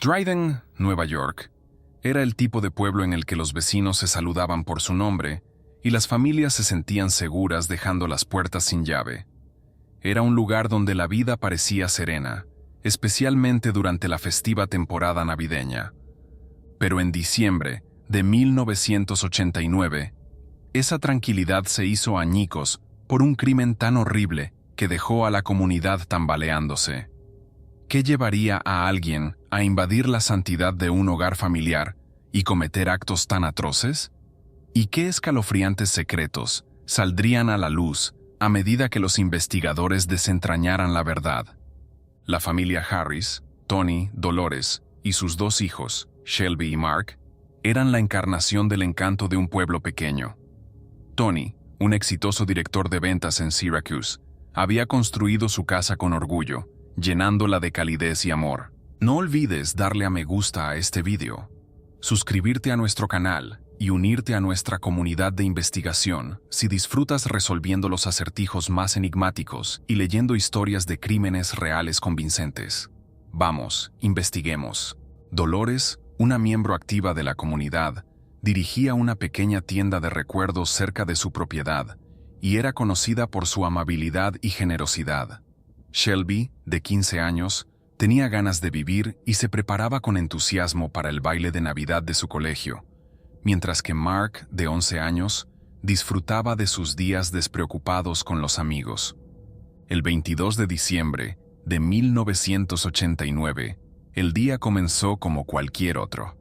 Dryden, Nueva York, era el tipo de pueblo en el que los vecinos se saludaban por su nombre y las familias se sentían seguras dejando las puertas sin llave. Era un lugar donde la vida parecía serena, especialmente durante la festiva temporada navideña. Pero en diciembre de 1989, esa tranquilidad se hizo añicos por un crimen tan horrible que dejó a la comunidad tambaleándose. ¿Qué llevaría a alguien a invadir la santidad de un hogar familiar y cometer actos tan atroces? ¿Y qué escalofriantes secretos saldrían a la luz a medida que los investigadores desentrañaran la verdad? La familia Harris, Tony, Dolores y sus dos hijos, Shelby y Mark, eran la encarnación del encanto de un pueblo pequeño. Tony, un exitoso director de ventas en Syracuse, había construido su casa con orgullo, llenándola de calidez y amor. No olvides darle a me gusta a este video, suscribirte a nuestro canal y unirte a nuestra comunidad de investigación si disfrutas resolviendo los acertijos más enigmáticos y leyendo historias de crímenes reales convincentes. Vamos, investiguemos. Dolores, una miembro activa de la comunidad, dirigía una pequeña tienda de recuerdos cerca de su propiedad y era conocida por su amabilidad y generosidad. Shelby, de 15 años, tenía ganas de vivir y se preparaba con entusiasmo para el baile de Navidad de su colegio, mientras que Mark, de 11 años, disfrutaba de sus días despreocupados con los amigos. El 22 de diciembre de 1989, el día comenzó como cualquier otro.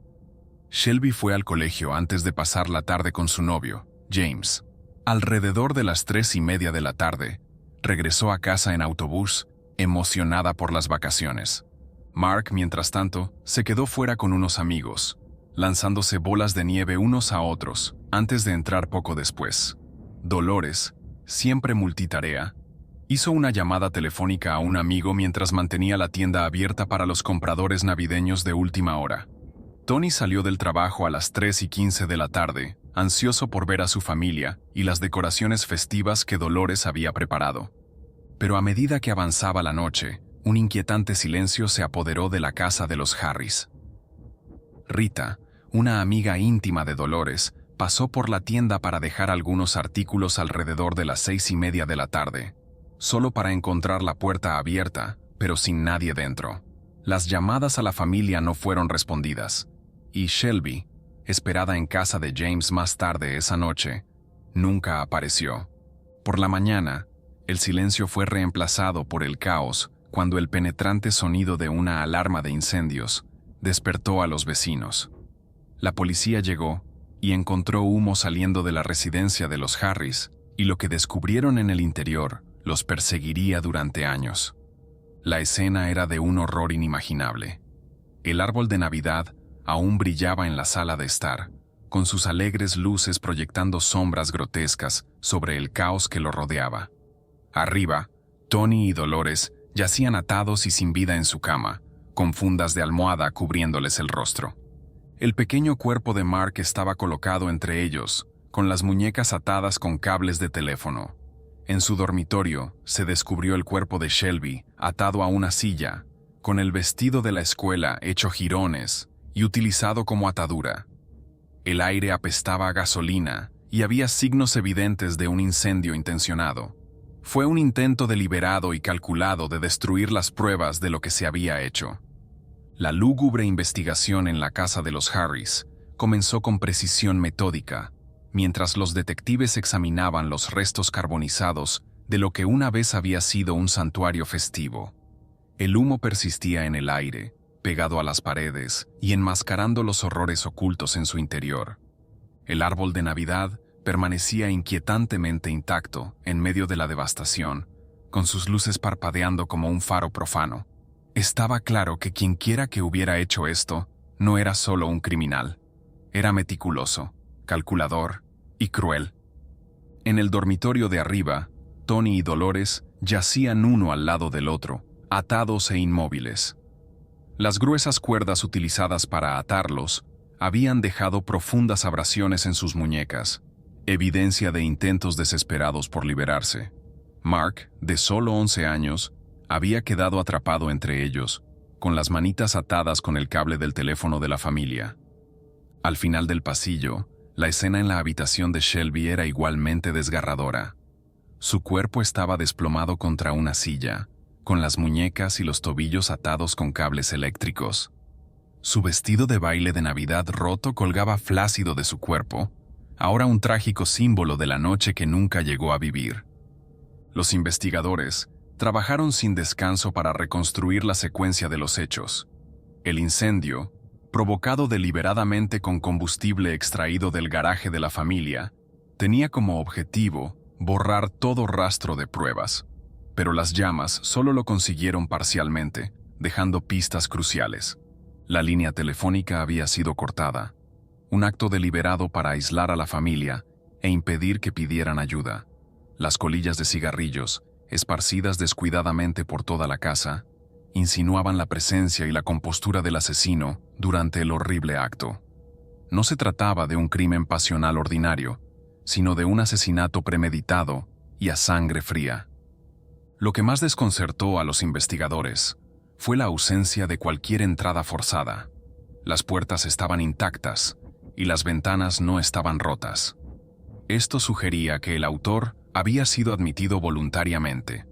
Shelby fue al colegio antes de pasar la tarde con su novio, James. Alrededor de las 3:30 de la tarde, regresó a casa en autobús, emocionada por las vacaciones. Mark, mientras tanto, se quedó fuera con unos amigos, lanzándose bolas de nieve unos a otros, antes de entrar poco después. Dolores, siempre multitarea, hizo una llamada telefónica a un amigo mientras mantenía la tienda abierta para los compradores navideños de última hora. Tony salió del trabajo a las 3:15 de la tarde, ansioso por ver a su familia y las decoraciones festivas que Dolores había preparado. Pero a medida que avanzaba la noche, un inquietante silencio se apoderó de la casa de los Harris. Rita, una amiga íntima de Dolores, pasó por la tienda para dejar algunos artículos alrededor de las 6:30 de la tarde, solo para encontrar la puerta abierta, pero sin nadie dentro. Las llamadas a la familia no fueron respondidas, y Shelby, esperada en casa de James más tarde esa noche, nunca apareció. Por la mañana, el silencio fue reemplazado por el caos cuando el penetrante sonido de una alarma de incendios despertó a los vecinos. La policía llegó y encontró humo saliendo de la residencia de los Harris, y lo que descubrieron en el interior los perseguiría durante años. La escena era de un horror inimaginable. El árbol de Navidad aún brillaba en la sala de estar, con sus alegres luces proyectando sombras grotescas sobre el caos que lo rodeaba. Arriba, Tony y Dolores yacían atados y sin vida en su cama, con fundas de almohada cubriéndoles el rostro. El pequeño cuerpo de Mark estaba colocado entre ellos, con las muñecas atadas con cables de teléfono. En su dormitorio se descubrió el cuerpo de Shelby atado a una silla, con el vestido de la escuela hecho jirones y utilizado como atadura. El aire apestaba a gasolina y había signos evidentes de un incendio intencionado. Fue un intento deliberado y calculado de destruir las pruebas de lo que se había hecho. La lúgubre investigación en la casa de los Harris comenzó con precisión metódica, mientras los detectives examinaban los restos carbonizados de lo que una vez había sido un santuario festivo. El humo persistía en el aire, pegado a las paredes y enmascarando los horrores ocultos en su interior. El árbol de Navidad permanecía inquietantemente intacto en medio de la devastación, con sus luces parpadeando como un faro profano. Estaba claro que quienquiera que hubiera hecho esto no era solo un criminal. Era meticuloso, calculador y cruel. En el dormitorio de arriba, Tony y Dolores yacían uno al lado del otro, atados e inmóviles. Las gruesas cuerdas utilizadas para atarlos habían dejado profundas abrasiones en sus muñecas, evidencia de intentos desesperados por liberarse. Mark, de solo 11 años, había quedado atrapado entre ellos, con las manitas atadas con el cable del teléfono de la familia. Al final del pasillo, la escena en la habitación de Shelby era igualmente desgarradora. Su cuerpo estaba desplomado contra una silla, con las muñecas y los tobillos atados con cables eléctricos. Su vestido de baile de Navidad roto colgaba flácido de su cuerpo, ahora un trágico símbolo de la noche que nunca llegó a vivir. Los investigadores trabajaron sin descanso para reconstruir la secuencia de los hechos. El incendio, provocado deliberadamente con combustible extraído del garaje de la familia, tenía como objetivo borrar todo rastro de pruebas, pero las llamas solo lo consiguieron parcialmente, dejando pistas cruciales. La línea telefónica había sido cortada, un acto deliberado para aislar a la familia e impedir que pidieran ayuda. Las colillas de cigarrillos, esparcidas descuidadamente por toda la casa, insinuaban la presencia y la compostura del asesino durante el horrible acto. No se trataba de un crimen pasional ordinario, sino de un asesinato premeditado y a sangre fría. Lo que más desconcertó a los investigadores fue la ausencia de cualquier entrada forzada. Las puertas estaban intactas y las ventanas no estaban rotas. Esto sugería que el autor había sido admitido voluntariamente.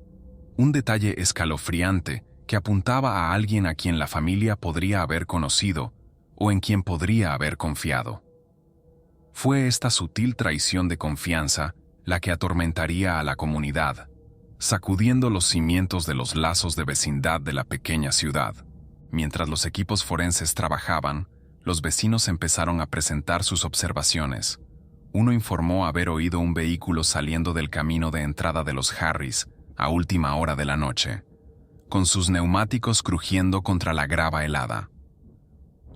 Un detalle escalofriante que apuntaba a alguien a quien la familia podría haber conocido o en quien podría haber confiado. Fue esta sutil traición de confianza la que atormentaría a la comunidad, sacudiendo los cimientos de los lazos de vecindad de la pequeña ciudad. Mientras los equipos forenses trabajaban, los vecinos empezaron a presentar sus observaciones. Uno informó haber oído un vehículo saliendo del camino de entrada de los Harris a última hora de la noche, con sus neumáticos crujiendo contra la grava helada.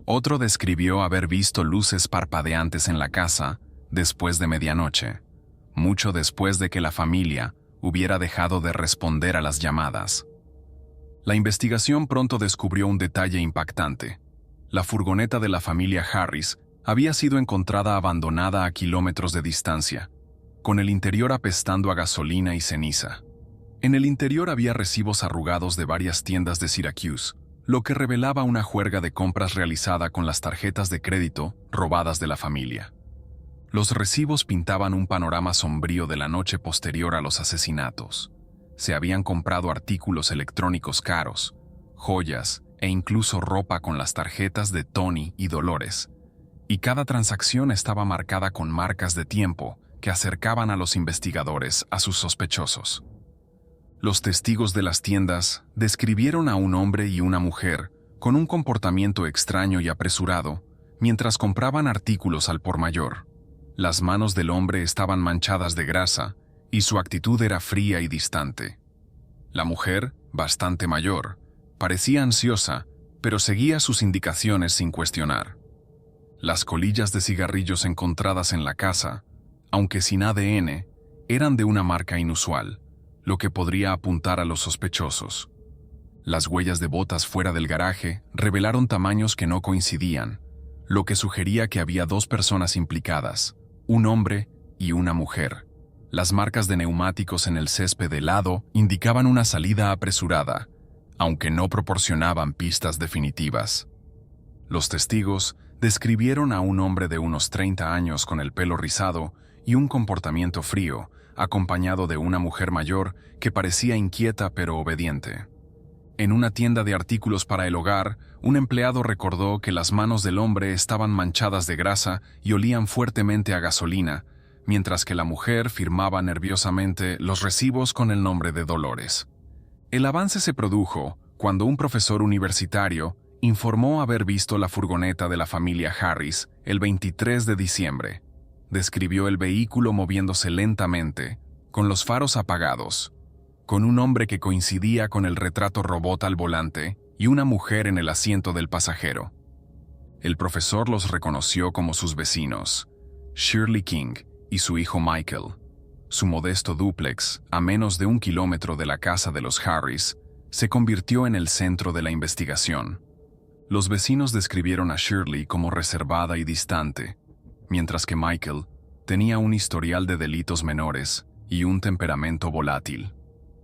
Otro describió haber visto luces parpadeantes en la casa después de medianoche, mucho después de que la familia hubiera dejado de responder a las llamadas. La investigación pronto descubrió un detalle impactante. La furgoneta de la familia Harris había sido encontrada abandonada a kilómetros de distancia, con el interior apestando a gasolina y ceniza. En el interior había recibos arrugados de varias tiendas de Syracuse, lo que revelaba una juerga de compras realizada con las tarjetas de crédito robadas de la familia. Los recibos pintaban un panorama sombrío de la noche posterior a los asesinatos. Se habían comprado artículos electrónicos caros, joyas e incluso ropa con las tarjetas de Tony y Dolores, y cada transacción estaba marcada con marcas de tiempo que acercaban a los investigadores a sus sospechosos. Los testigos de las tiendas describieron a un hombre y una mujer con un comportamiento extraño y apresurado mientras compraban artículos al por mayor. Las manos del hombre estaban manchadas de grasa y su actitud era fría y distante. La mujer, bastante mayor, parecía ansiosa, pero seguía sus indicaciones sin cuestionar. Las colillas de cigarrillos encontradas en la casa, aunque sin ADN, eran de una marca inusual, lo que podría apuntar a los sospechosos. Las huellas de botas fuera del garaje revelaron tamaños que no coincidían, lo que sugería que había dos personas implicadas, un hombre y una mujer. Las marcas de neumáticos en el césped helado indicaban una salida apresurada, aunque no proporcionaban pistas definitivas. Los testigos describieron a un hombre de unos 30 años con el pelo rizado y un comportamiento frío, acompañado de una mujer mayor que parecía inquieta pero obediente. En una tienda de artículos para el hogar, un empleado recordó que las manos del hombre estaban manchadas de grasa y olían fuertemente a gasolina, mientras que la mujer firmaba nerviosamente los recibos con el nombre de Dolores. El avance se produjo cuando un profesor universitario informó haber visto la furgoneta de la familia Harris el 23 de diciembre. Describió el vehículo moviéndose lentamente, con los faros apagados, con un hombre que coincidía con el retrato robot al volante y una mujer en el asiento del pasajero. El profesor los reconoció como sus vecinos, Shirley King y su hijo Michael. Su modesto dúplex, a menos de 1 kilómetro de la casa de los Harris, se convirtió en el centro de la investigación. Los vecinos describieron a Shirley como reservada y distante, mientras que Michael tenía un historial de delitos menores y un temperamento volátil.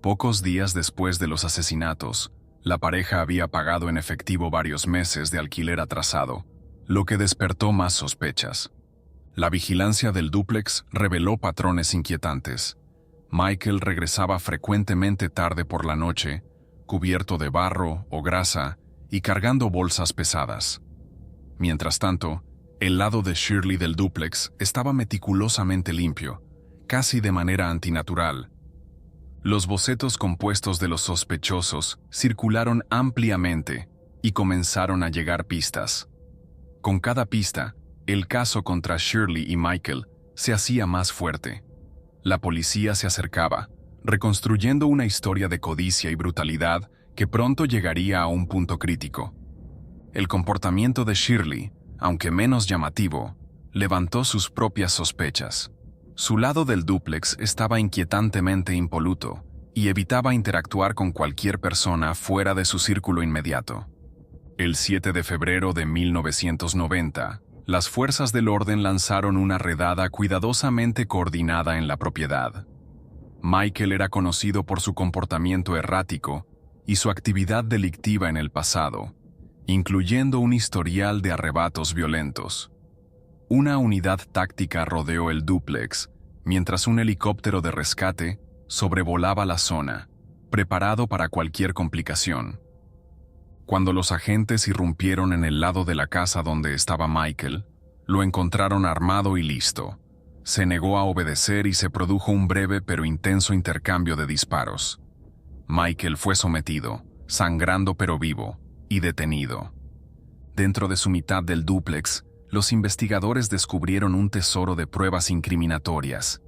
Pocos días después de los asesinatos, La pareja había pagado en efectivo varios meses de alquiler atrasado, lo que despertó más sospechas. La vigilancia del dúplex reveló patrones inquietantes. Michael regresaba frecuentemente tarde por la noche, cubierto de barro o grasa y cargando bolsas pesadas. Mientras tanto, el lado de Shirley del dúplex estaba meticulosamente limpio, casi de manera antinatural. Los bocetos compuestos de los sospechosos circularon ampliamente y comenzaron a llegar pistas. Con cada pista, el caso contra Shirley y Michael se hacía más fuerte. La policía se acercaba, reconstruyendo una historia de codicia y brutalidad que pronto llegaría a un punto crítico. El comportamiento de Shirley, aunque menos llamativo, levantó sus propias sospechas. Su lado del dúplex estaba inquietantemente impoluto y evitaba interactuar con cualquier persona fuera de su círculo inmediato. El 7 de febrero de 1990, las fuerzas del orden lanzaron una redada cuidadosamente coordinada en la propiedad. Michael era conocido por su comportamiento errático y su actividad delictiva en el pasado, incluyendo un historial de arrebatos violentos. Una unidad táctica rodeó el dúplex, mientras un helicóptero de rescate sobrevolaba la zona, preparado para cualquier complicación. Cuando los agentes irrumpieron en el lado de la casa donde estaba Michael, lo encontraron armado y listo. Se negó a obedecer y se produjo un breve pero intenso intercambio de disparos. Michael fue sometido, sangrando pero vivo, y detenido. Dentro de su mitad del dúplex, los investigadores descubrieron un tesoro de pruebas incriminatorias.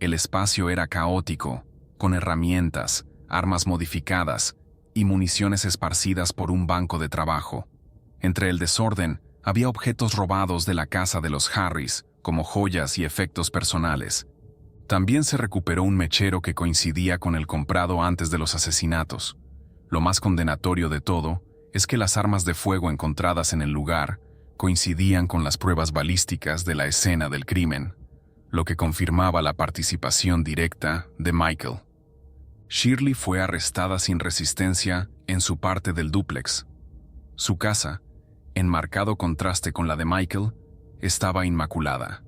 El espacio era caótico, con herramientas, armas modificadas y municiones esparcidas por un banco de trabajo. Entre el desorden, había objetos robados de la casa de los Harris, como joyas y efectos personales. También se recuperó un mechero que coincidía con el comprado antes de los asesinatos. Lo más condenatorio de todo es que las armas de fuego encontradas en el lugar coincidían con las pruebas balísticas de la escena del crimen, lo que confirmaba la participación directa de Michael. Shirley fue arrestada sin resistencia en su parte del dúplex. Su casa, en marcado contraste con la de Michael, estaba inmaculada.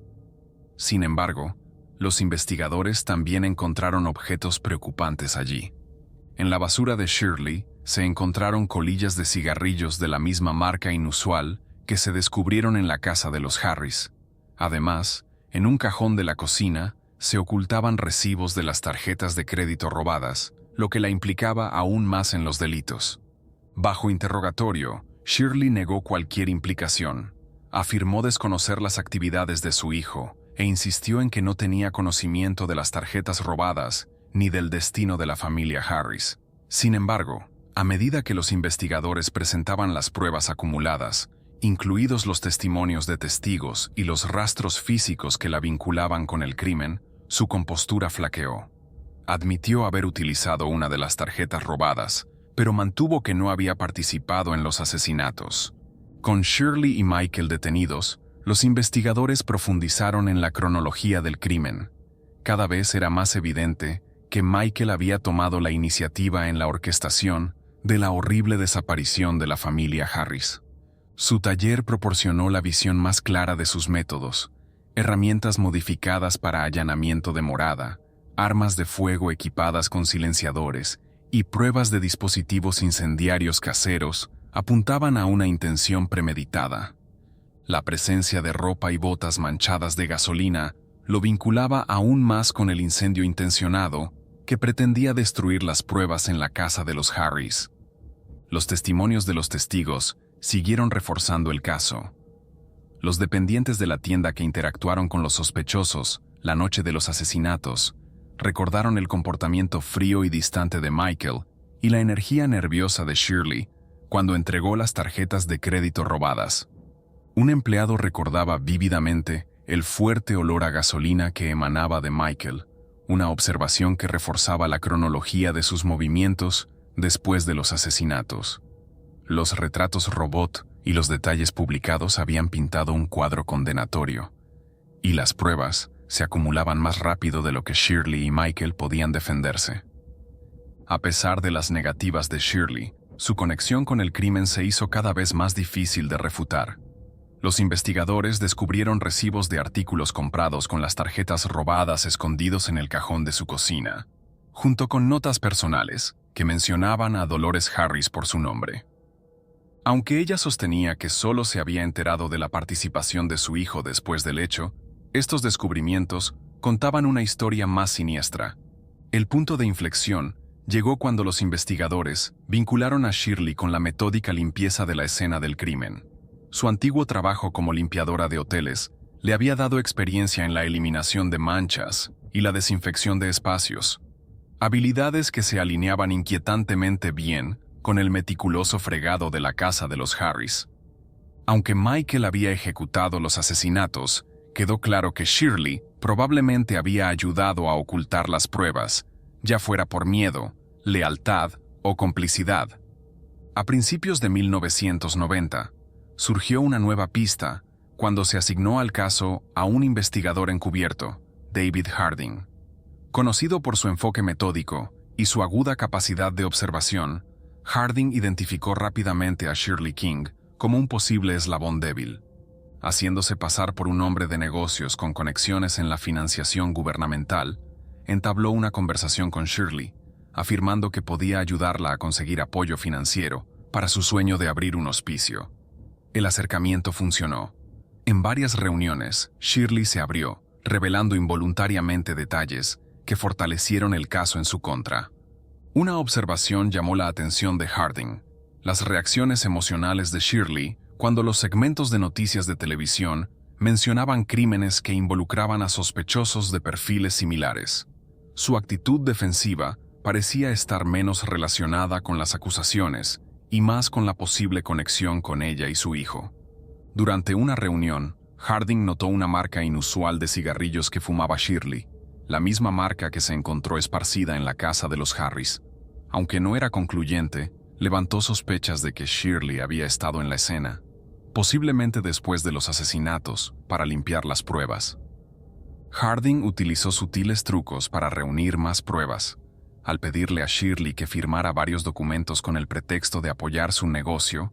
Sin embargo, los investigadores también encontraron objetos preocupantes allí. En la basura de Shirley se encontraron colillas de cigarrillos de la misma marca inusual que se descubrieron en la casa de los Harris. Además, en un cajón de la cocina se ocultaban recibos de las tarjetas de crédito robadas, lo que la implicaba aún más en los delitos. Bajo interrogatorio, Shirley negó cualquier implicación. Afirmó desconocer las actividades de su hijo e insistió en que no tenía conocimiento de las tarjetas robadas ni del destino de la familia Harris. Sin embargo, a medida que los investigadores presentaban las pruebas acumuladas, incluidos los testimonios de testigos y los rastros físicos que la vinculaban con el crimen, su compostura flaqueó. Admitió haber utilizado una de las tarjetas robadas, pero mantuvo que no había participado en los asesinatos. Con Shirley y Michael detenidos, los investigadores profundizaron en la cronología del crimen. Cada vez era más evidente que Michael había tomado la iniciativa en la orquestación de la horrible desaparición de la familia Harris. Su taller proporcionó la visión más clara de sus métodos: herramientas modificadas para allanamiento de morada, armas de fuego equipadas con silenciadores y pruebas de dispositivos incendiarios caseros apuntaban a una intención premeditada. La presencia de ropa y botas manchadas de gasolina lo vinculaba aún más con el incendio intencionado que pretendía destruir las pruebas en la casa de los Harris. Los testimonios de los testigos siguieron reforzando el caso. Los dependientes de la tienda que interactuaron con los sospechosos la noche de los asesinatos recordaron el comportamiento frío y distante de Michael y la energía nerviosa de Shirley cuando entregó las tarjetas de crédito robadas. Un empleado recordaba vívidamente el fuerte olor a gasolina que emanaba de Michael, una observación que reforzaba la cronología de sus movimientos después de los asesinatos. Los retratos robot y los detalles publicados habían pintado un cuadro condenatorio, y las pruebas se acumulaban más rápido de lo que Shirley y Michael podían defenderse. A pesar de las negativas de Shirley, Su conexión con el crimen se hizo cada vez más difícil de refutar. Los investigadores descubrieron recibos de artículos comprados con las tarjetas robadas escondidos en el cajón de su cocina, junto con notas personales que mencionaban a Dolores Harris por su nombre. Aunque ella sostenía que solo se había enterado de la participación de su hijo después del hecho, estos descubrimientos contaban una historia más siniestra. El punto de inflexión llegó cuando los investigadores vincularon a Shirley con la metódica limpieza de la escena del crimen. Su antiguo trabajo como limpiadora de hoteles le había dado experiencia en la eliminación de manchas y la desinfección de espacios, habilidades que se alineaban inquietantemente bien con el meticuloso fregado de la casa de los Harris. Aunque Michael había ejecutado los asesinatos, quedó claro que Shirley probablemente había ayudado a ocultar las pruebas, ya fuera por miedo, lealtad o complicidad. A principios de 1990, surgió una nueva pista cuando se asignó al caso a un investigador encubierto, David Harding. Conocido por su enfoque metódico y su aguda capacidad de observación, Harding identificó rápidamente a Shirley King como un posible eslabón débil. Haciéndose pasar por un hombre de negocios con conexiones en la financiación gubernamental, entabló una conversación con Shirley, afirmando que podía ayudarla a conseguir apoyo financiero para su sueño de abrir un hospicio. El acercamiento funcionó. En varias reuniones, Shirley se abrió, revelando involuntariamente detalles que fortalecieron el caso en su contra. Una observación llamó la atención de Harding: las reacciones emocionales de Shirley cuando los segmentos de noticias de televisión mencionaban crímenes que involucraban a sospechosos de perfiles similares. Su actitud defensiva parecía estar menos relacionada con las acusaciones y más con la posible conexión con ella y su hijo. Durante una reunión, Harding notó una marca inusual de cigarrillos que fumaba Shirley, la misma marca que se encontró esparcida en la casa de los Harris. Aunque no era concluyente, levantó sospechas de que Shirley había estado en la escena, posiblemente después de los asesinatos, para limpiar las pruebas. Harding utilizó sutiles trucos para reunir más pruebas. Al pedirle a Shirley que firmara varios documentos con el pretexto de apoyar su negocio,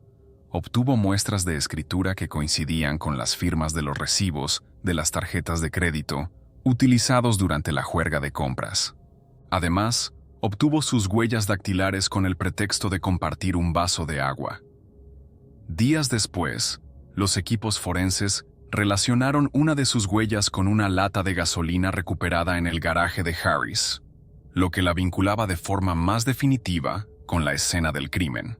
obtuvo muestras de escritura que coincidían con las firmas de los recibos de las tarjetas de crédito utilizados durante la juerga de compras. Además, obtuvo sus huellas dactilares con el pretexto de compartir un vaso de agua. Días después, los equipos forenses relacionaron una de sus huellas con una lata de gasolina recuperada en el garaje de Harris, lo que la vinculaba de forma más definitiva con la escena del crimen.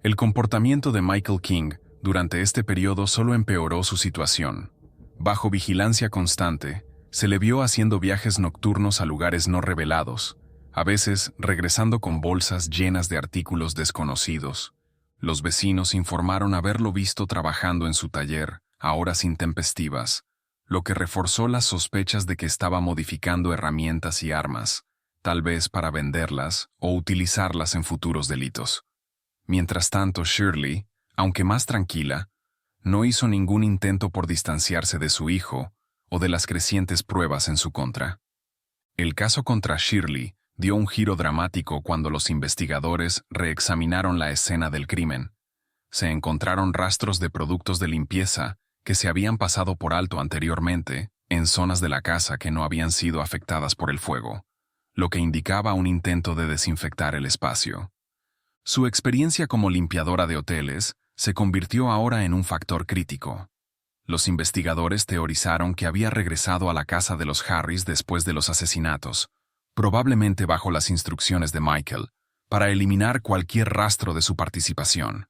El comportamiento de Michael King durante este periodo solo empeoró su situación. Bajo vigilancia constante, se le vio haciendo viajes nocturnos a lugares no revelados, a veces regresando con bolsas llenas de artículos desconocidos. Los vecinos informaron haberlo visto trabajando en su taller a horas intempestivas, lo que reforzó las sospechas de que estaba modificando herramientas y armas, tal vez para venderlas o utilizarlas en futuros delitos. Mientras tanto, Shirley, aunque más tranquila, no hizo ningún intento por distanciarse de su hijo o de las crecientes pruebas en su contra. El caso contra Shirley dio un giro dramático cuando los investigadores reexaminaron la escena del crimen. Se encontraron rastros de productos de limpieza que se habían pasado por alto anteriormente en zonas de la casa que no habían sido afectadas por el fuego, lo que indicaba un intento de desinfectar el espacio. Su experiencia como limpiadora de hoteles se convirtió ahora en un factor crítico. Los investigadores teorizaron que había regresado a la casa de los Harris después de los asesinatos, probablemente bajo las instrucciones de Michael, para eliminar cualquier rastro de su participación.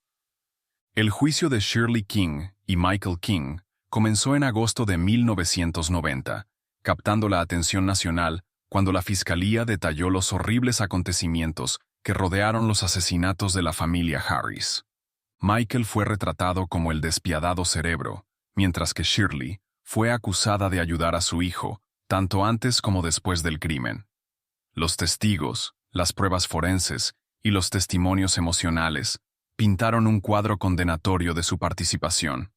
El juicio de Shirley King y Michael King comenzó en agosto de 1990, captando la atención nacional cuando la Fiscalía detalló los horribles acontecimientos que rodearon los asesinatos de la familia Harris. Michael fue retratado como el despiadado cerebro, mientras que Shirley fue acusada de ayudar a su hijo, tanto antes como después del crimen. Los testigos, las pruebas forenses y los testimonios emocionales pintaron un cuadro condenatorio de su participación.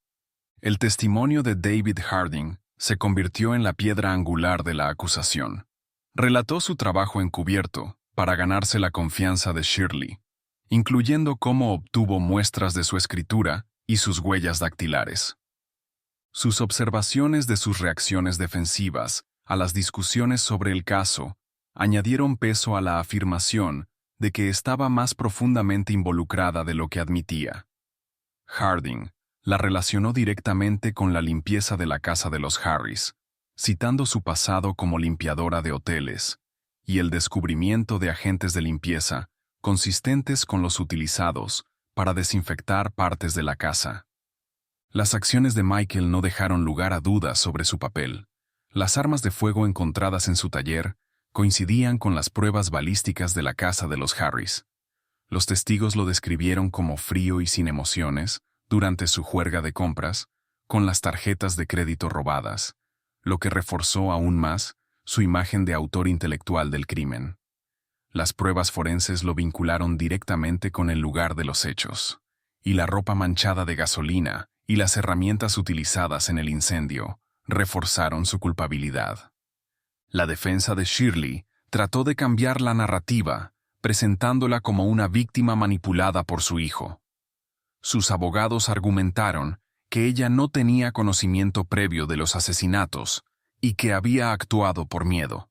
El testimonio de David Harding se convirtió en la piedra angular de la acusación. Relató su trabajo encubierto para ganarse la confianza de Shirley. incluyendo cómo obtuvo muestras de su escritura y sus huellas dactilares. Sus observaciones de sus reacciones defensivas a las discusiones sobre el caso añadieron peso a la afirmación de que estaba más profundamente involucrada de lo que admitía. Harding la relacionó directamente con la limpieza de la casa de los Harris, citando su pasado como limpiadora de hoteles, y el descubrimiento de agentes de limpieza consistentes con los utilizados para desinfectar partes de la casa. Las acciones de Michael no dejaron lugar a dudas sobre su papel. Las armas de fuego encontradas en su taller coincidían con las pruebas balísticas de la casa de los Harris. Los testigos lo describieron como frío y sin emociones durante su juerga de compras, con las tarjetas de crédito robadas, lo que reforzó aún más su imagen de autor intelectual del crimen. Las pruebas forenses lo vincularon directamente con el lugar de los hechos, y la ropa manchada de gasolina y las herramientas utilizadas en el incendio reforzaron su culpabilidad. La defensa de Shirley trató de cambiar la narrativa, presentándola como una víctima manipulada por su hijo. Sus abogados argumentaron que ella no tenía conocimiento previo de los asesinatos y que había actuado por miedo.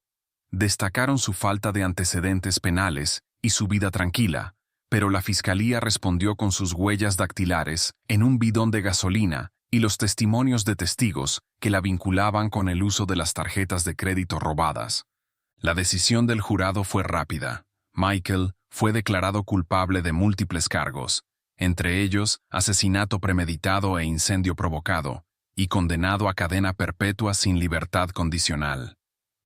Destacaron su falta de antecedentes penales y su vida tranquila, pero la fiscalía respondió con sus huellas dactilares en un bidón de gasolina y los testimonios de testigos que la vinculaban con el uso de las tarjetas de crédito robadas. La decisión del jurado fue rápida. Michael fue declarado culpable de múltiples cargos, entre ellos asesinato premeditado e incendio provocado, y condenado a cadena perpetua sin libertad condicional.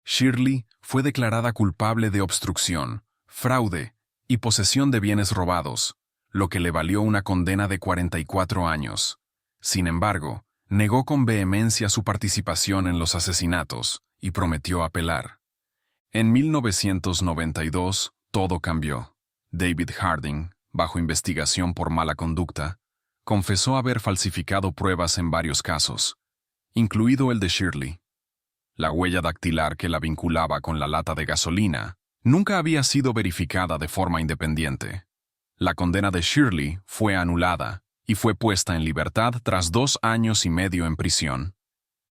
Shirley fue declarada culpable de obstrucción, fraude y posesión de bienes robados, lo que le valió una condena de 44 años. Sin embargo, negó con vehemencia su participación en los asesinatos y prometió apelar. En 1992, todo cambió. David Harding, bajo investigación por mala conducta, confesó haber falsificado pruebas en varios casos, incluido el de Shirley. La huella dactilar que la vinculaba con la lata de gasolina nunca había sido verificada de forma independiente. La condena de Shirley fue anulada y fue puesta en libertad tras 2 años y medio en prisión.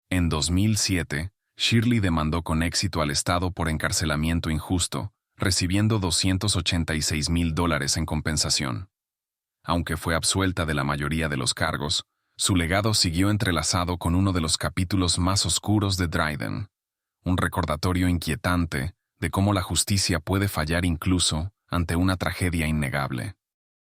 En 2007, Shirley demandó con éxito al Estado por encarcelamiento injusto, recibiendo $286,000 en compensación. Aunque fue absuelta de la mayoría de los cargos, su legado siguió entrelazado con uno de los capítulos más oscuros de Dryden, un recordatorio inquietante de cómo la justicia puede fallar incluso ante una tragedia innegable.